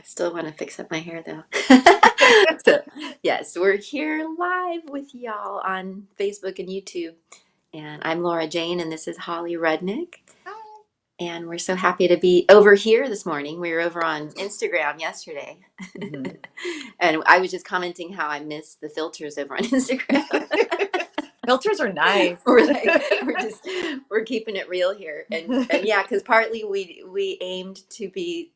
Still want to fix up my hair though. So, yes, we're here live with y'all on Facebook and YouTube. And I'm Laura Jane, and this is Holly Rudnick. Hi. And we're so happy to be over here this morning. We were over on Instagram yesterday. Mhm. And I was just commenting how I miss the filters over on Instagram. Filters are nice. We're like, we're keeping it real here. And yeah, because partly we aimed to be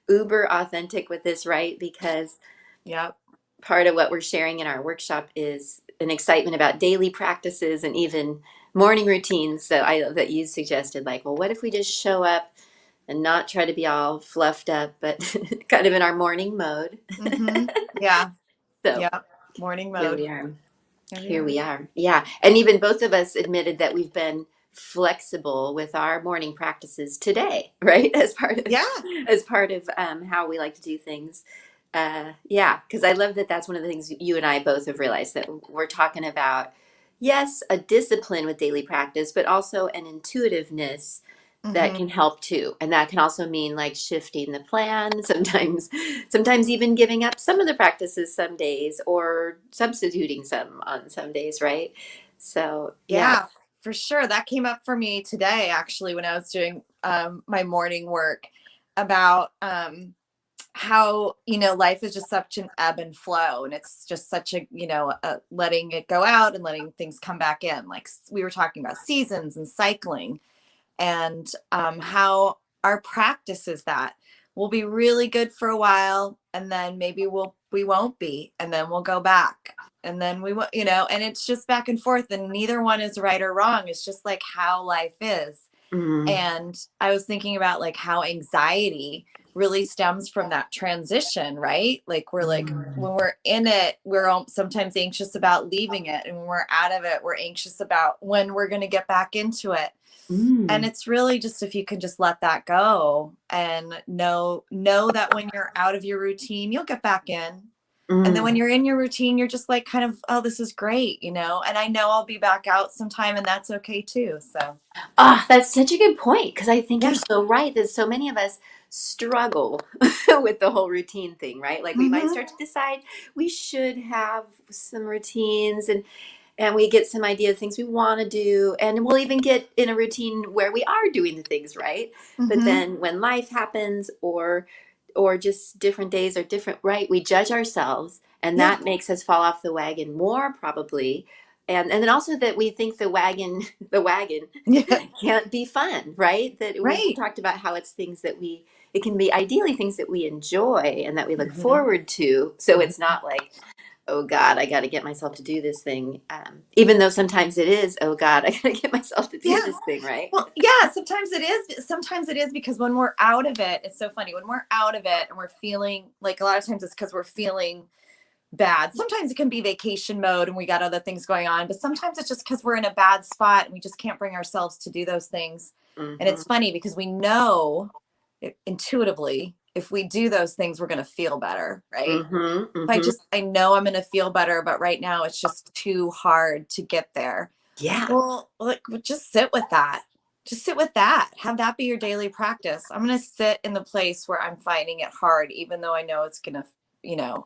uber authentic with this, right? Because Yep. part of what we're sharing in our workshop is an excitement about daily practices and even morning routines. So I that you suggested, like, well, what if we just show up and not try to be all fluffed up, but kind of in our morning mode. hmm Yeah. So Yep. Morning here mode. we are. Here we Here are. we are. Yeah. And even both of us admitted that we've been flexible with our morning practices today, right? Yeah. As part of how we like to do things. Yeah, because I love that that's one of the things you and I both have realized that we're talking about. Yes, a discipline with daily practice, but also an intuitiveness that hmm can help too. And that can also mean like shifting the plan, sometimes even giving up some of the practices some days or substituting some on some days, right? So, yeah. Yeah, for sure. That came up for me today, actually, when I was doing my morning work about how, life is just such an ebb and flow. And it's just such letting it go out and letting things come back in. Like we were talking about seasons and cycling. And how our practice is that we'll be really good for a while, and then maybe we won't be, and then we'll go back, and then we won't, and it's just back and forth, and neither one is right or wrong. It's just like how life is. Mm, And I was thinking about like how anxiety really stems from that transition, right? Like we're like mm, when we're in it, we're sometimes anxious about leaving it, and when we're out of it, we're anxious about when we're going to get back into it. And mm, it's really just if you can just let that go and know that when you're out of your routine, you'll get back in. And then when mm. you're in your routine, you're just like kind of, oh, this is great, and I know I'll be back out sometime, and that's okay too. So Ah, that's such a good point because I think you're yeah. so right that so many of us struggle with the whole routine thing, right? Like we might hmm start to decide we should have some routines and we get some idea of things we want to do and we'll even get in a routine where we are doing the things, right? But hmm then when life happens or just different days are different, right? We judge ourselves and Yeah. that makes us fall off the wagon more probably. And then also that we think the wagon Yeah. can't be fun, right? That we Right. talked about how it's things that it can be ideally things that we enjoy and that we look hmm forward to. So it's hmm not like, oh God, I got to get myself to do this thing. Even though sometimes it is, oh God, I got to get myself to do Yeah. this thing, right? Well, yeah, sometimes it is. Sometimes it is because when we're out of it, it's so funny. When we're out of it and we're feeling like a lot of times it's because we're feeling bad. Sometimes it can be vacation mode and we got other things going on, but sometimes it's just because we're in a bad spot and we just can't bring ourselves to do those things. And Mm-hmm, it's funny because we know intuitively if we do those things, we're going to feel better, right? mm-hmm, If mm-hmm. I know I'm going to feel better, but right now it's just too hard to get there. Yeah. Well, like, just sit with that. Just sit with that. Have that be your daily practice. I'm going to sit in the place where I'm finding it hard, even though I know it's going to,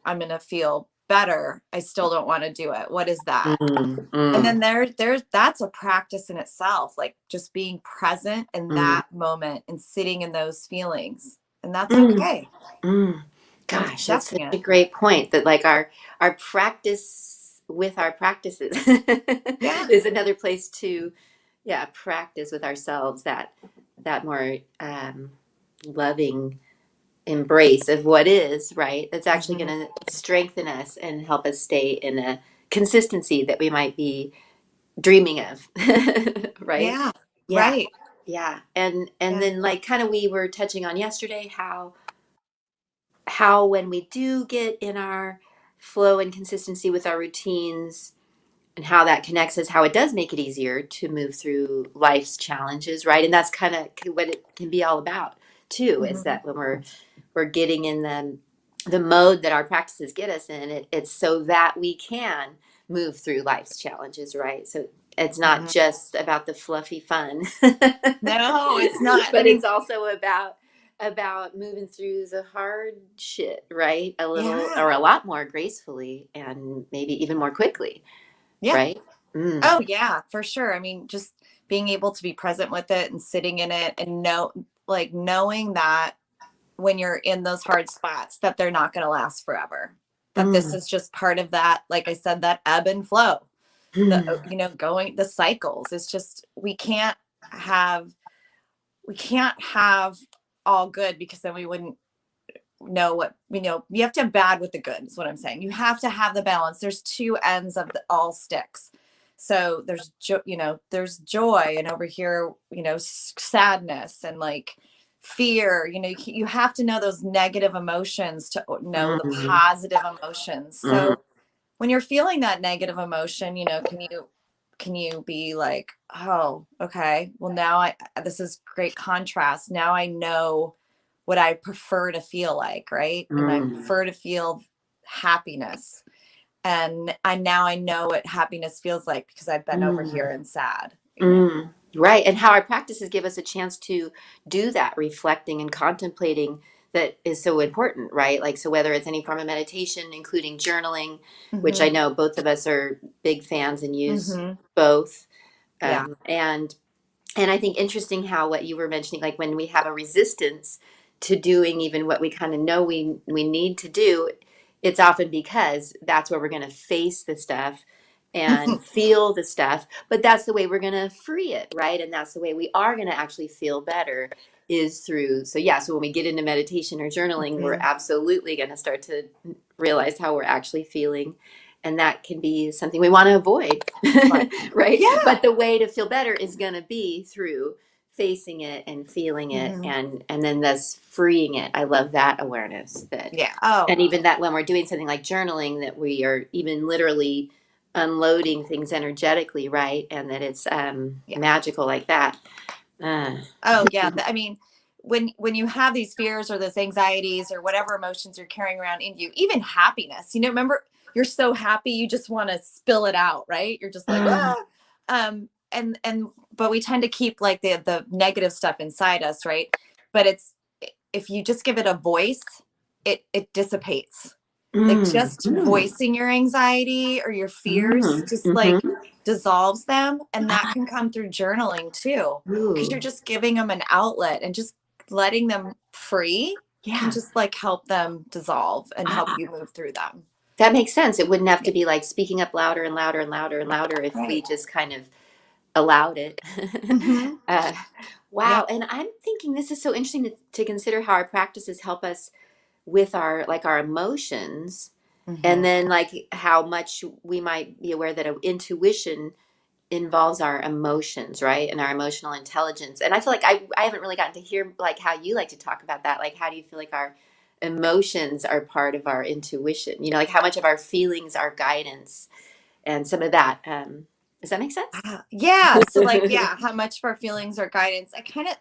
I'm going to feel better. I still don't want to do it. What is that? Mm, And mm, then there's that's a practice in itself, like just being present in mm, that moment and sitting in those feelings. And that's mm, okay. mm. And Gosh, that's such accepting a it. great point that like our practice with our practices Yeah. is another place to, yeah, practice with ourselves that more loving embrace of what is, right? That's actually going hmm to strengthen us and help us stay in a consistency that we might be dreaming of, right? Yeah. Yeah, Right. yeah. And Yeah. then like kind of we were touching on yesterday how when we do get in our flow and consistency with our routines and how that connects us, how it does make it easier to move through life's challenges, right? And that's kind of what it can be all about too, is hmm that when we're getting in the mode that our practices get us in, it's so that we can move through life's challenges, right? So it's not hmm just about the fluffy fun, No, it's not. I but it's mean, also about about moving through the hard shit, right? A little or Yeah. a lot more gracefully and maybe even more quickly, Yeah. right? Mm. Oh yeah, for sure. I mean, just being able to be present with it and sitting in it and knowing that when you're in those hard spots that they're not going to last forever. That this Mm. is just part of that, like I said, that ebb and flow. The Mm. going the cycles. It's just we can't have all good, because then we wouldn't know what you have to have bad with the good is what I'm saying. You have to have the balance. There's two ends of all sticks. So there's joy, and over here sadness and like fear. You have to know those negative emotions to know the Mm. positive emotions. Mm. So when you're feeling that negative emotion, can you be like, oh, okay, well, now this is great contrast. Now I know what I prefer to feel like, right? And I Mm. prefer to feel happiness. And I know what happiness feels like because I've been over Mm. here and sad. Mm. Right. And how our practices give us a chance to do that reflecting and contemplating that is so important, right? Like, so whether it's any form of meditation, including journaling, which I Mm-hmm. know both of us are big fans and use Mm-hmm. both. Yeah. Um, and And I think interesting how what you were mentioning, like when we have a resistance to doing even what we kind of know we need to do, it's often because that's where we're going to face the stuff and feel the stuff. But that's the way we're going to free it, right? And that's the way we are going to actually feel better is through. So yeah, so when we get into meditation or journaling, we're Mm-hmm. absolutely going to start to realize how we're actually feeling. And that can be something we want to avoid, Right. right? Yeah. But the way to feel better is going to be through facing it and feeling it Mm-hmm. and then thus freeing it. I love that awareness that Yeah. Oh, and even that when we're doing something like journaling that we are even literally unloading things energetically, right? And that it's yeah. magical like that. Uh, Oh yeah. I mean, when you have these fears or those anxieties or whatever emotions you're carrying around in you, even happiness, remember, you're so happy you just want to spill it out, right? You're just like, uh, ah. And but we tend to keep like the negative stuff inside us, right? But if you just give it a voice, it dissipates. Like mm, just mm, voicing your anxiety or your fears mm, just mhm. like dissolves them. And that can come through journaling too, because you're Ooh, just giving them an outlet, and just letting them free can yeah. just like help them dissolve and help you move through them. That makes sense. It wouldn't have Yeah. to be like speaking up louder and louder and louder and louder if we Right. just kind of allowed it. Mm-hmm. uh, wow. Yep. And I'm thinking this is so interesting to consider how our practices help us with our emotions. And Mm-hmm. then like how much we might be aware that intuition involves our emotions, right? And our emotional intelligence. And I feel like I haven't really gotten to hear like how you like to talk about that. Like how do you feel like our emotions are part of our intuition? Like how much of our feelings are guidance and some of that. Does that make sense? Yeah. So like, yeah, how much of our feelings are guidance? I kind of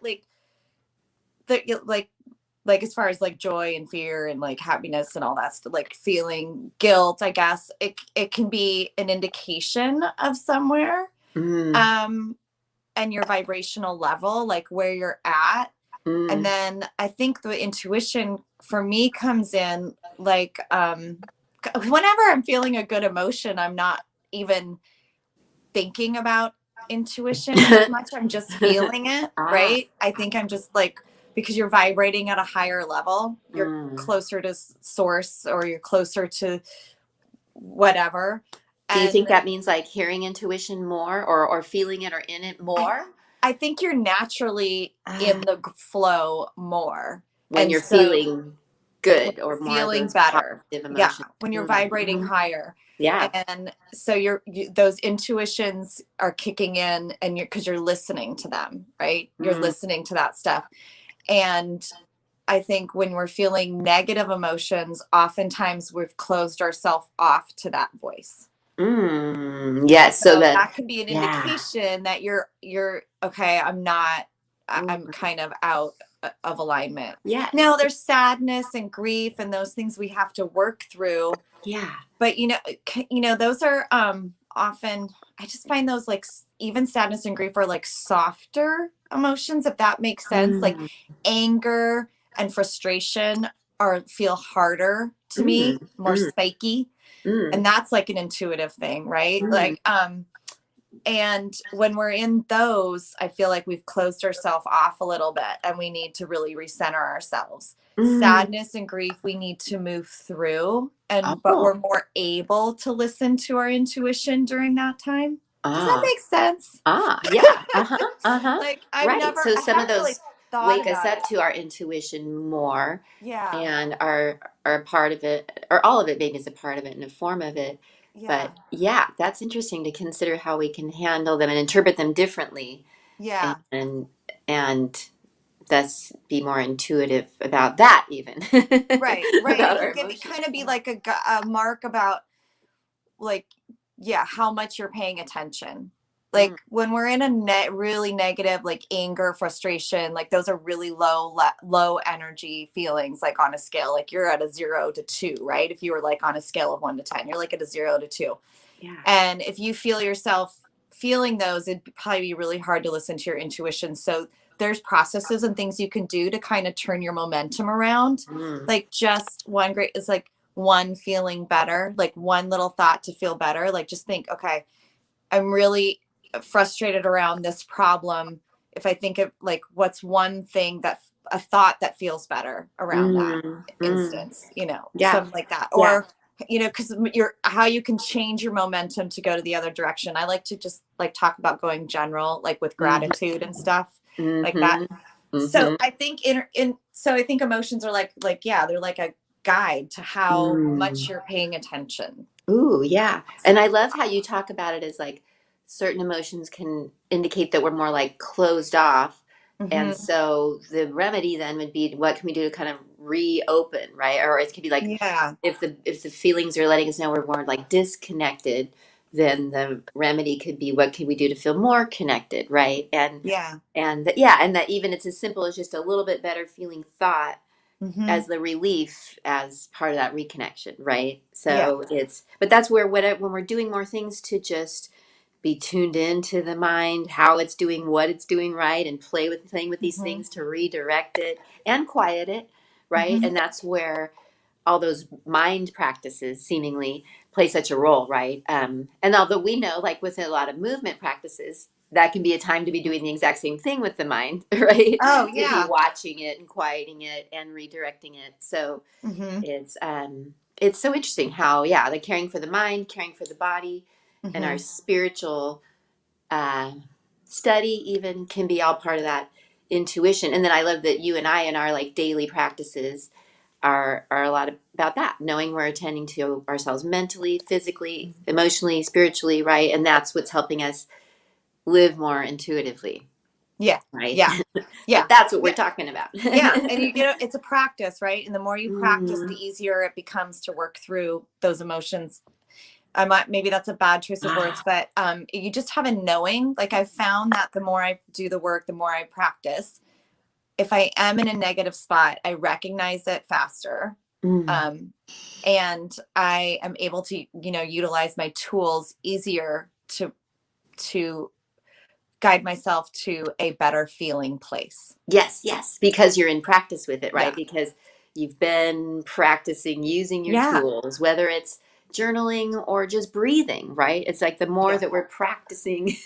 like as far as like joy and fear and like happiness and all that stuff, like feeling guilt, I guess it can be an indication of somewhere, Mm, um and your vibrational level, like where you're at. And mm, then I think the intuition for me comes in like, whenever I'm feeling a good emotion, I'm not even thinking about intuition as much. I'm just feeling it, ah, right? I think I'm just like, because you're vibrating at a higher level, you're mm. closer to source, or you're closer to whatever. Do you think And that means like hearing intuition more or feeling it or in it I more? I think you're naturally Ah, in the flow more. when And you're so feeling when good you're or more of feeling those better, positive yeah, emotions. when you're vibrating Mm-hmm. higher. Yeah. And so those intuitions are kicking in, and because you're listening to them, right? You're Mm, listening to that stuff. And I think when we're feeling negative emotions, oftentimes we've closed ourselves off to that voice. yes. So So that, that can be an yeah. indication that you're okay. I'm Mm, kind of out of alignment. Now yes. there's sadness and grief and those things we have to work through, Yeah. but those are often, I just find those like even sadness and grief are like softer emotions, if that makes sense. Like Mm, anger and frustration are feel harder to me, Mm, more mm, spiky. And mm, that's like an intuitive thing, right? mm. Like, and when we're in those, I feel like we've closed ourselves off a little bit and we need to really recenter ourselves. Mm. Sadness and grief, we need to move through, and but Oh, we're more able to listen to our intuition during that time. Does that ah, make sense? yeah, uh-huh, uh-huh. Like Right. So I some of haven't really those thought wake us about up it. to our intuition more Yeah. and are part of it, or all of it maybe is a part of it and a form of it. Yeah. But yeah, that's interesting to consider how we can handle them and interpret them differently Yeah. and and thus be more intuitive about that even Right. Right. And about it our can emotions. kind of be like a mark about, like, yeah, how much you're paying attention. Mm, Like when we're in a really negative, like anger, frustration, like those are really low energy feelings, like on a scale, like you're at a 0 to 2, right? If you were like on a scale of 1 to 10, you're like at a 0 to 2. yeah. And if you feel yourself feeling those, it'd probably be really hard to listen to your intuition. So there's processes and things you can do to kind of turn your momentum around. Mm, Like just one great is like one feeling better, like one little thought to feel better. Like just think, okay, I'm really frustrated around this problem. If I think of like what's one thing that a thought that feels better around that mm, mm. instance, Yeah, something like that. yeah. Or because you're how you can change your momentum to go to the other direction. I like to just like talk about going general, like with Mm-hmm, gratitude and stuff like that. mm-hmm, So mm-hmm. I think so I think emotions are like yeah, they're like a guide to how much Mm. you're paying attention. Ooh, yeah. And I love how you talk about it as like certain emotions can indicate that we're more like closed off. And Hmm. so the remedy then would be what can we do to kind of reopen, right? Or it could be like Yeah. if the feelings are letting us know we're more like disconnected, then the remedy could be what can we do to feel more connected, right? Yeah. And that even it's as simple as just a little bit better feeling thought Hmm. as the relief as part of that reconnection, right? Yeah. So but that's where when we're doing more things to just be tuned into the mind, how it's doing, what it's doing, right, and playing with these Hmm. things to redirect it and quiet it, right? Hmm. And that's where all those mind practices seemingly play such a role, right? And although we know, like with a lot of movement practices, that can be a time to be doing the exact same thing with the mind, right? Oh To be yeah. watching it and quieting it and redirecting it. So Hmm. it's so interesting how the caring for the mind, caring for the body, and our Hmm. spiritual uh, study even can be all part of that intuition. And then I love that you and I in our like daily practices are a lot about that, knowing we're attending to ourselves mentally, physically, emotionally, spiritually, right? And that's what's helping us live more intuitively, Yeah. right? Yeah. Yeah. But that's what we're Yeah. talking about. Yeah. And it's a practice, right? And the more you practice, the Mm. easier it becomes to work through those emotions. I might maybe that's a bad choice of words, Ah. but you just have a knowing. Like I've found that the more I do the work, the more I practice. If I am in a negative spot, I recognize it faster. Mm. Um, and I am able to, utilize my tools easier to guide myself to a better feeling place. Yes, yes, because you're in practice with it, right? Yeah. Because you've been practicing using your Yeah. tools, whether it's journaling or just breathing, right? It's like the more Yeah. that we're practicing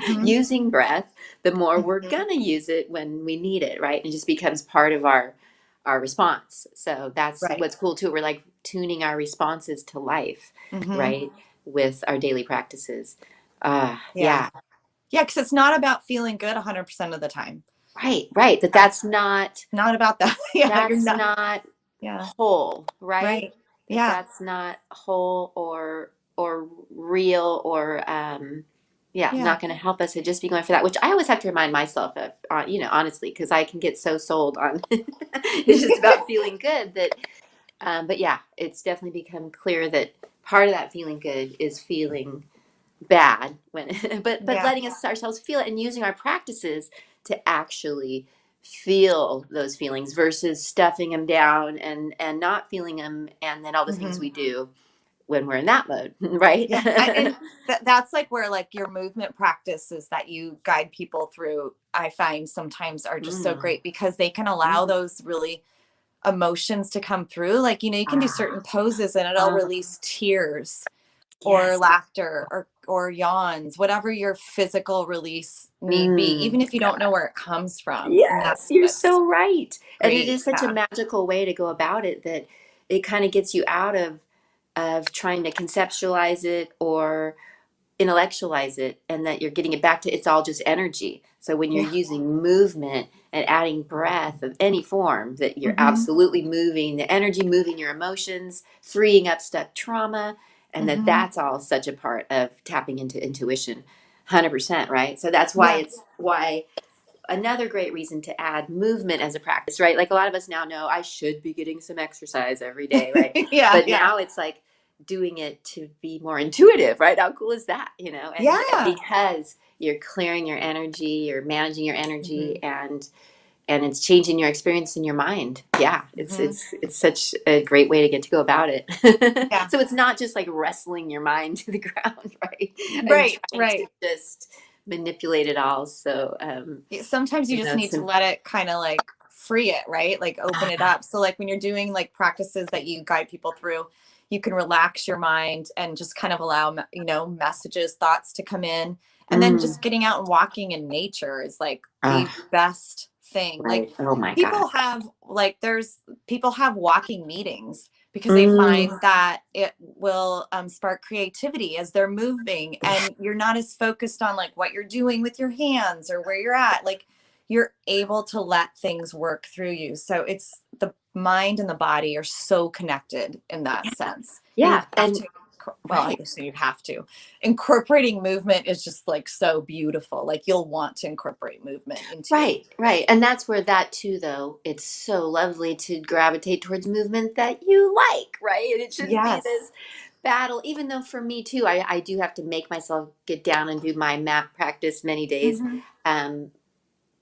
Hmm. using breath, the more we're Hmm. gonna use it when we need it, right? And it just becomes part of our response. So that's Right. what's cool too. We're like tuning our responses to life, Hmm. right? With our daily practices. Yeah. Yeah. Yeah. Because it's not about feeling good 100% of the time. Right, right. That Yeah. that's not Not about that. Yeah. You're that's not. not Yeah. whole, right? Right. That Yeah. that's not whole or real or Yeah. not going to help us to just be going for that, which I always have to remind myself of, honestly, because I can get so sold on it's just about feeling good that but yeah, it's definitely become clear that part of that feeling good is feeling bad when but Yeah. letting us ourselves feel it and using our practices to actually feel those feelings versus stuffing them down and not feeling them and then all the things Hmm. we do when we're in that mode, right? Yeah. And that's like where like your movement practices that you guide people through, I find sometimes are just so Mm, great because they can allow mm, those really emotions to come through. Like, you can do certain Ah, poses and it'll uh, release tears or yes. laughter or yawns, whatever your physical release need be, Mm, even if you don't know where it comes from. And yes, that's you're what's so right. And it great. is such a Yeah. magical way to go about it that it kind of gets you out of trying to conceptualize it or intellectualize it, and that you're getting it back to it's all just energy. So when you're Yeah. using movement and adding breath of any form, that you're Hmm. absolutely moving the energy, moving your emotions, freeing up stuck trauma, and that Hmm. that's all such a part of tapping into intuition. 100%, right? So that's why Yeah. it's why another great reason to add movement as a practice, right? Like a lot of us now know I should be getting some exercise every day, right? Yeah. But Yeah. now it's like doing it to be more intuitive, right? How cool is that, you know? And Yeah. because you're clearing your energy, you're managing your Hmm. energy, and it's changing your experience in your mind. Yeah, it's Hmm. it's it's such a great way to get to go about it. Yeah. So it's not just like wrestling your mind to the ground, right? And Right. trying to Right. just manipulate it all. So Sometimes you just need to some let it kind of like free it, right? Like open it ah, up. So like when you're doing like practices that you guide people through, you can relax your mind and just kind of allow, messages, thoughts to come in. And then mm, just getting out and walking in nature is like the ah, best thing. Like right. Oh my God. there's people have walking meetings because they Mm, find that it will spark creativity as they're moving, and you're not as focused on like what you're doing with your hands or where you're at. Like you're able to let things work through you. So it's the mind and the body are so connected in that sense. You yeah. have And to, well, I right. guess you have to. Incorporating movement is just like so beautiful. Like you'll want to incorporate movement into your Right, right. And that's where that too, though, it's so lovely to gravitate towards movement that you like, right? And it shouldn't be yes. this battle, even though for me too, I do have to make myself get down and do my mat practice many days. Hmm. Um,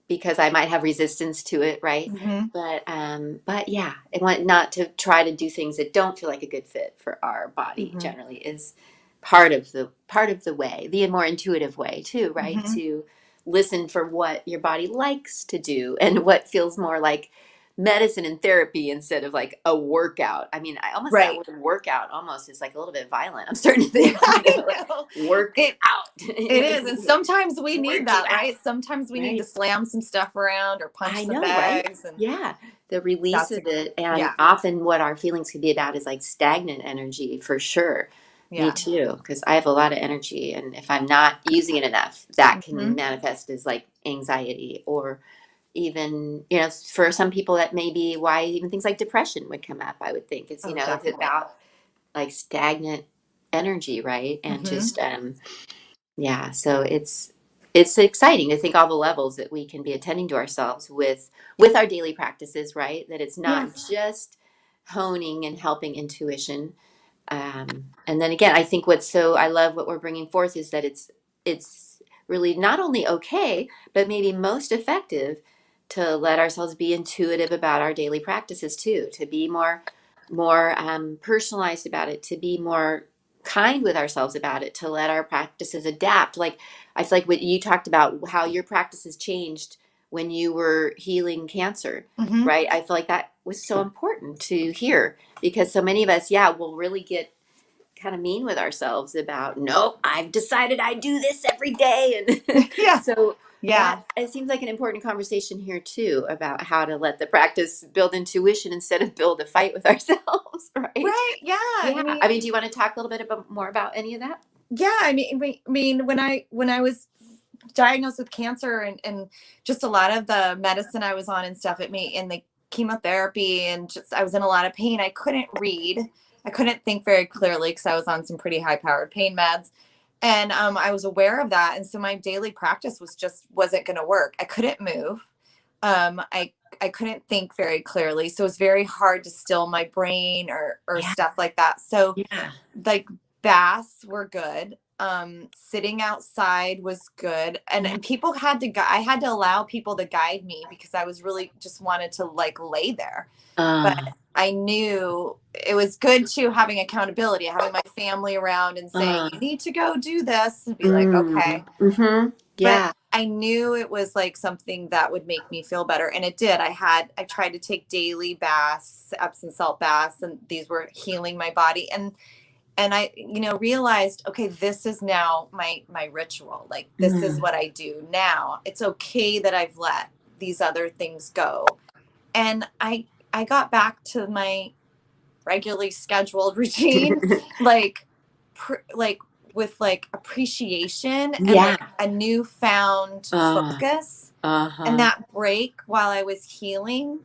because I might have resistance to it, right? Hmm. But yeah, I want not to try to do things that don't feel like a good fit for our body. Hmm. Generally, is part of the way, the more intuitive way too, right? Hmm. To listen for what your body likes to do and what feels more like medicine and therapy instead of like a workout. I mean, I almost that Right. word workout almost is like a little bit violent. I'm starting to Yeah, think, I like know. work It out, it is. And sometimes we need work you that, out, right? Sometimes we need to right? slam some stuff around or punch I some know, right? bags. And Yeah. The release that's of it. And yeah. often what our feelings can be about is like stagnant energy for sure. Me Yeah. too. Because I have a lot of energy. And if I'm not using it enough, that can Hmm. manifest as like anxiety or even, for some people, that may be why even things like depression would come up, I would think. It's, Oh, it's definitely. about like stagnant energy, right? And Hmm. just, yeah, so it's exciting to think all the levels that we can be attending to ourselves with our daily practices, right? That it's not Yes. just honing and helping intuition. And then again, I think what's so I love what we're bringing forth is that it's really not only okay, but maybe most effective to let ourselves be intuitive about our daily practices too, to be more personalized about it, to be more kind with ourselves about it, to let our practices adapt. Like I feel like what you talked about, how your practices changed when you were healing cancer, Hmm. right? I feel like that was so important to hear because so many of us, yeah, will really get kind of mean with ourselves about, nope, I've decided I do this every day. And Yeah. so Yeah. that it seems like an important conversation here too about how to let the practice build intuition instead of build a fight with ourselves, right? Right. Yeah. Yeah. I I mean, mean, do you want to talk a little bit more about any of that? yeah. I mean, when I was diagnosed with cancer and just a lot of the medicine I was on and stuff, it made and the chemotherapy and just I was in a lot of pain. I couldn't read. I couldn't think very clearly because I was on some pretty high powered pain meds. And I was aware of that. And so my daily practice wasn't going to work. I couldn't move. I couldn't think very clearly. So it was very hard to still my brain or Yeah. stuff like that. So Yeah. like baths were good. Sitting outside was good. Yeah. And people had to I had to allow people to guide me because I was really just wanted to like lay there. But Uh, I knew it was good too having accountability, having my family around and saying, uh, you need to go do this and be like, okay. mm-hmm. But Yeah. I knew it was like something that would make me feel better. And it did. I tried to take daily baths, Epsom salt baths, and these were healing my body. And I, realized, okay, this is now my ritual. Like, this is Mm. what I do now. It's okay that I've let these other things go. And I got back to my regularly scheduled routine, like like with like appreciation and Yeah. like a newfound Uh, focus. And uh-huh. that break while I was healing,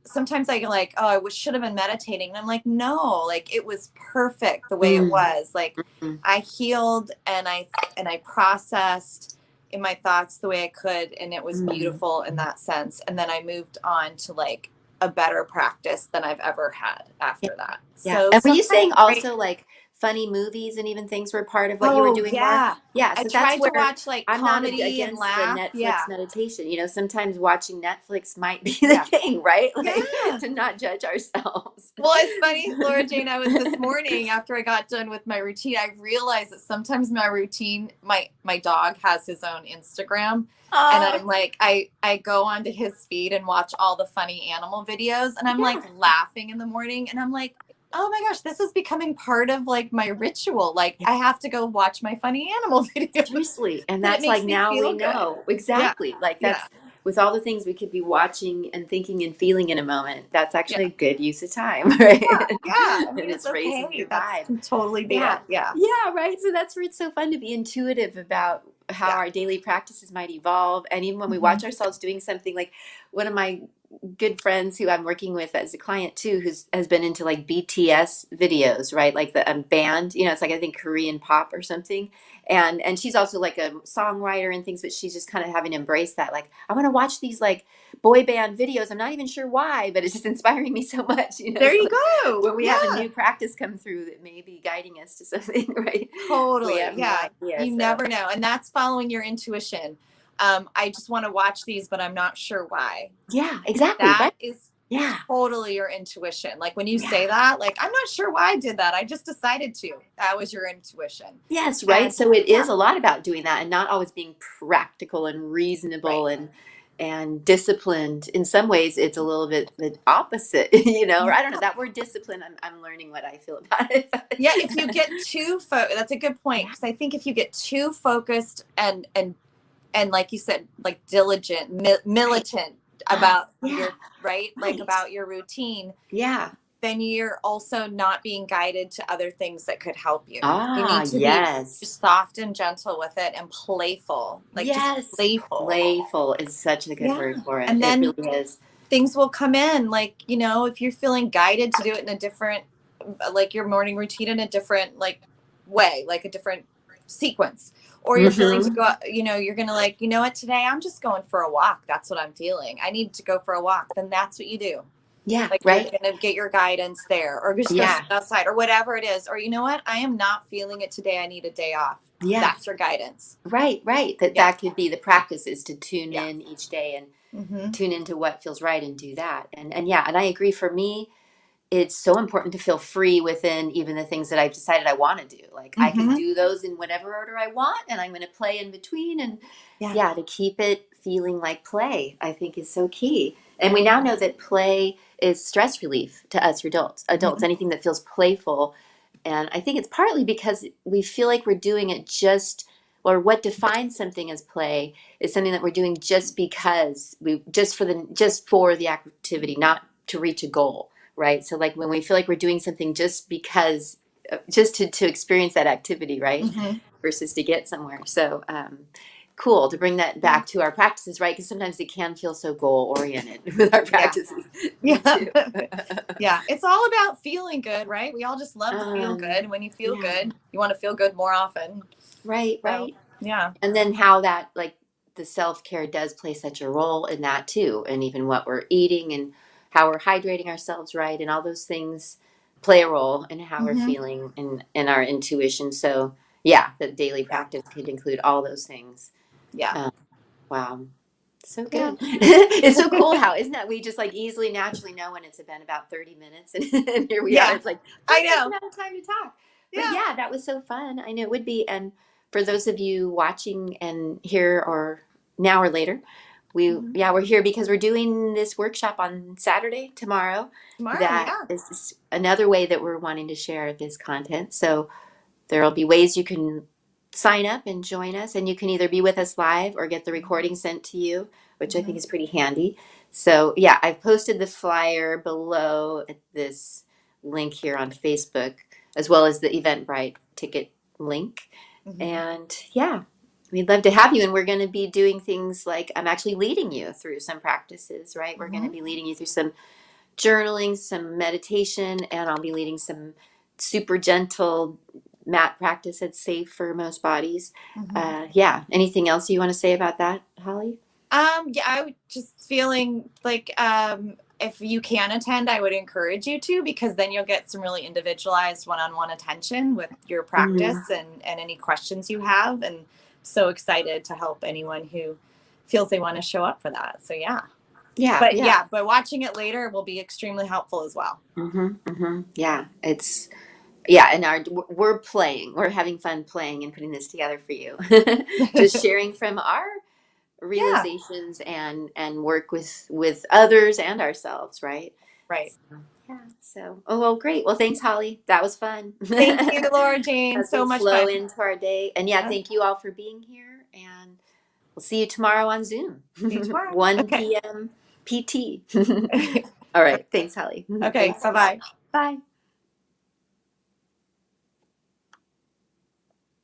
sometimes I get like, oh, should have been meditating. And I'm like, no, like it was perfect the way it Mm. was. Like Mm. I healed and I processed in my thoughts the way I could, and it was Mm. beautiful in that sense. And then I moved on to like a better practice than I've ever had Yeah. after that. Yeah. So And were you sometimes saying break. also like funny movies and even things were part of what you were Oh doing more? yeah. Yeah. I So that's tried to where watch like I'm not comedy and against the laugh. Netflix Yeah. meditation. Sometimes watching Netflix might be the Yeah. thing, right? Like Yeah. to not judge ourselves. Well, it's funny, Laura Jane. I was this morning after I got done with my routine. I realized that sometimes my routine, my dog has his own Instagram, and Oh, I'm like, I go onto his feed and watch all the funny animal videos, and I'm like yeah. laughing in the morning, and I'm like, oh my gosh, this is becoming part of like my ritual. Like Yeah. I have to go watch my funny animal videos Seriously. And because it that's like makes me now we feel good. know Yeah, exactly. Like yeah, that's with all the things we could be watching and thinking and feeling in a moment. That's yeah, actually a good use of time, right? yeah. I And mean, it's it's raising okay. your That's vibe. can totally be Yeah. it. Yeah, Yeah, right. So that's where it's so fun to be intuitive about how yeah. our daily practices might evolve. And even when we Hmm. watch ourselves doing something like one of my good friends who I'm working with as a client too, who's has been into like BTS videos, right? Like the band, it's like I think Korean pop or something. And she's also like a songwriter and things, but she's just kind of having embraced that. Like, I want to watch these like boy band videos. I'm not even sure why, but it's just inspiring me so much, There So you like go. when we have a Yeah. new practice come through that may be guiding us to something, right? We Totally. have no Yeah. idea. You So never know. And that's following your intuition. I just want to watch these, but I'm not sure why. yeah, exactly. That Right. is Yeah. totally your intuition. Like when you Yeah. say that, like, I'm not sure why I did that. I just decided to. That was your intuition. Yes, right. And So it yeah, is a lot about doing that and not always being practical and reasonable right. and disciplined. In some ways, it's a little bit the opposite, or I don't know. That word discipline, I'm learning what I feel about Yeah. If you it. get that's a good point. Yeah. Because I think if you get too focused and like you said, like diligent, Right. militant Ah, about yeah. your right, like Right. about your routine, Yeah. then you're also not being guided to other things that could help you. You Ah, need to be yes. just soft and gentle with it and playful, like just Yes. playful. Playful is such a good Yeah. word for it. And It then really is. things will come in, like, if you're feeling guided to do it in a different, like your morning routine in a different, like, way, like a different sequence. Or you're feeling to Hmm. go out, you're going to like, you know what, today I'm just going for a walk. That's what I'm feeling. I need to go for a walk. Then that's what you do. Yeah, Like you're right? going to get your guidance there or just go sit Yeah. outside or whatever it is. Or you know what? I am not feeling it today. I need a day off. Yeah. That's your guidance. Right, right. That Yeah. that could be the practice is to tune Yeah. in each day and Mm-hmm. tune into what feels right and do that. And yeah, and I agree for me, it's so important to feel free within even the things that I've decided I want to do. Like I can Mm-hmm. do those in whatever order I want and I'm going to play in between and Yeah. yeah, to keep it feeling like play, I think is so key. And we now know that play is stress relief to us adults. Adults, Mm-hmm. anything that feels playful. And I think it's partly because we feel like we're doing it just, or what defines something as play is something that we're doing just because we just for the activity, not to reach a goal, right? So like when we feel like we're doing something just because, just to experience that activity, right? Mm-hmm. Versus to get somewhere. So cool to bring that Yeah. back to our practices, right? Because sometimes it can feel so goal oriented with our Yeah. practices. Me Yeah. too. Yeah. It's all about feeling good, right? We all just love to feel good. um, And when you feel yeah, good, you want to feel good more often. right, So, right. yeah. And then how that like the self care does play such a role in that too, and even what we're eating and how we're hydrating ourselves, right, and all those things play a role in how we're Mm-hmm. feeling and our intuition. So yeah, the daily Yeah. practice could include all those things. Yeah. Um, wow. So Yeah. good. It's so cool how, isn't that we just like easily naturally know when it's been about 30 minutes and here we are. Yeah. It's like I perfect know. amount of time to talk. But Yeah. yeah, that was so fun. I know it would be. And for those of you watching and here or now or later. Mhm. We're here because we're doing this workshop on Saturday, tomorrow. Tomorrow, That yeah. is just another way that we're wanting to share this content. So there'll be ways you can sign up and join us, and you can either be with us live or get the recording sent to you, which I think Mhm. is pretty handy. So, yeah, I've posted the flyer below at this link here on Facebook, as well as the Eventbrite ticket link. Mhm. And yeah, we'd love to have you. And we're going to be doing things like I'm actually leading you through some practices, right? We're going to Mhm. be leading you through some journaling, some meditation, and I'll be leading some super gentle mat practice that's safe for most bodies. Mhm. Yeah. Anything else you want to say about that, Holly? Yeah, I would just feeling like if you can attend, I would encourage you to, because then you'll get some really individualized one-on-one attention with your Mm, practice and any questions you have. And so excited to help anyone who feels they want to show up for that. So yeah. yeah. But Yeah. yeah, but watching it later will be extremely helpful as well. Yeah. It's yeah, and we're playing. We're having fun playing and putting this together for you. Just sharing from our Yeah, realizations and work with others and ourselves, right? right. Yeah. So, oh well, great. Well, thanks, Holly. That was fun. Thank you, Laura Jane. As So we much flow fun. into our day, and yeah, thank you all for being here. And we'll see you tomorrow on Zoom, See you tomorrow. 1 Okay. p.m. PT. All right. Thanks, Holly. Okay. Thanks. Bye bye. Bye.